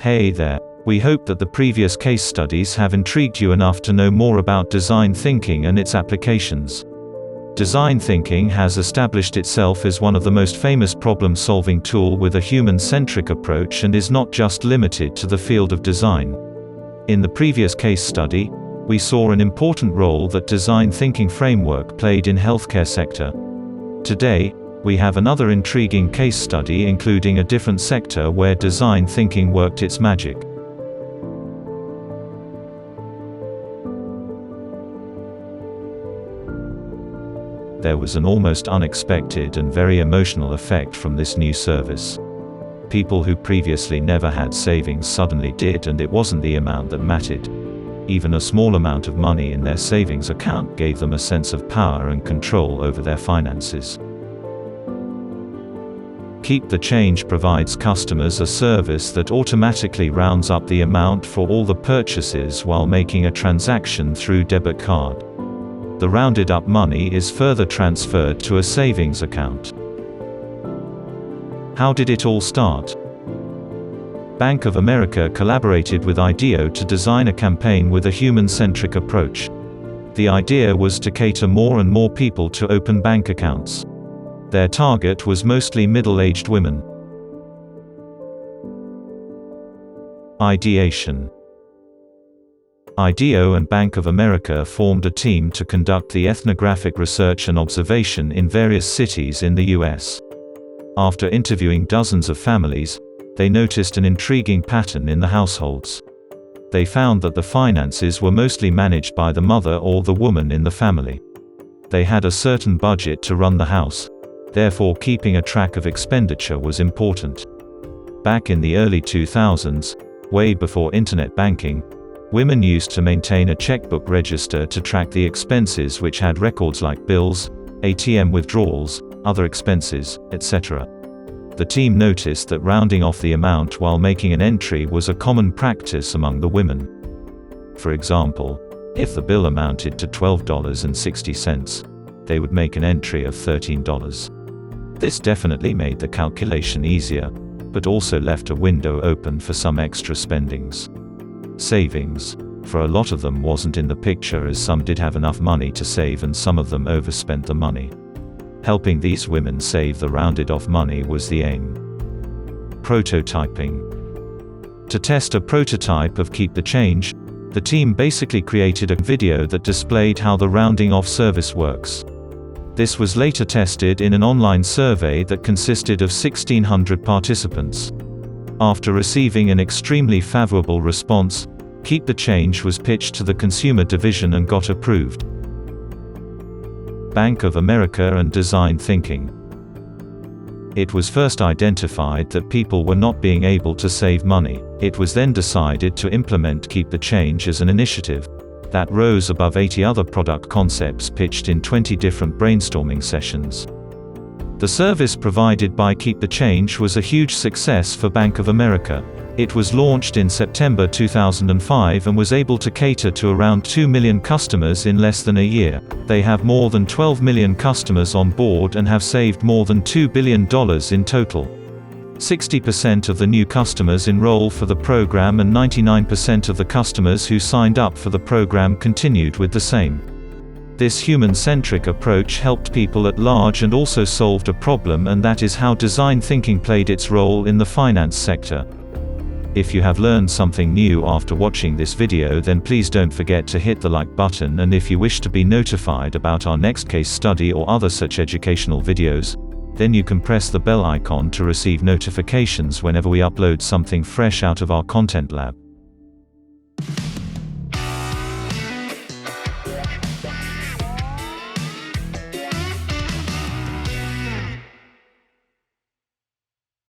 Hey there. We hope that the previous case studies have intrigued you enough to know more about design thinking and its applications. Design thinking has established itself as one of the most famous problem-solving tool with a human-centric approach and is not just limited to the field of design. In the previous case study, we saw an important role that design thinking framework played in healthcare sector. Today, we have another intriguing case study including a different sector where design thinking worked its magic. There was an almost unexpected and very emotional effect from this new service. People who previously never had savings suddenly did, and it wasn't the amount that mattered. Even a small amount of money in their savings account gave them a sense of power and control over their finances. Keep the Change provides customers a service that automatically rounds up the amount for all the purchases while making a transaction through debit card. The rounded up money is further transferred to a savings account. How did it all start? Bank of America collaborated with IDEO to design a campaign with a human-centric approach. The idea was to cater more and more people to open bank accounts. Their target was mostly middle-aged women. Ideation. IDEO and Bank of America formed a team to conduct the ethnographic research and observation in various cities in the US. After interviewing dozens of families, they noticed an intriguing pattern in the households. They found that the finances were mostly managed by the mother or the woman in the family. They had a certain budget to run the house. Therefore, keeping a track of expenditure was important. Back in the early 2000s, way before internet banking, women used to maintain a checkbook register to track the expenses, which had records like bills, ATM withdrawals, other expenses, etc. The team noticed that rounding off the amount while making an entry was a common practice among the women. For example, if the bill amounted to $12.60, they would make an entry of $13. This definitely made the calculation easier, but also left a window open for some extra spendings. Savings, for a lot of them, wasn't in the picture, as some did have enough money to save and some of them overspent the money. Helping these women save the rounded off money was the aim. Prototyping. To test a prototype of Keep the Change, the team basically created a video that displayed how the rounding off service works. This was later tested in an online survey that consisted of 1,600 participants. After receiving an extremely favorable response, Keep the Change was pitched to the consumer division and got approved. Bank of America and design thinking. It was first identified that people were not being able to save money. It was then decided to implement Keep the Change as an initiative that rose above 80 other product concepts pitched in 20 different brainstorming sessions. The service provided by Keep the Change was a huge success for Bank of America. It was launched in September 2005 and was able to cater to around 2 million customers in less than a year. They have more than 12 million customers on board and have saved more than $2 billion in total. 60% of the new customers enroll for the program, and 99% of the customers who signed up for the program continued with the same. This human-centric approach helped people at large and also solved a problem, and that is how design thinking played its role in the finance sector. If you have learned something new after watching this video, then please don't forget to hit the like button, and if you wish to be notified about our next case study or other such educational videos, then you can press the bell icon to receive notifications whenever we upload something fresh out of our content lab.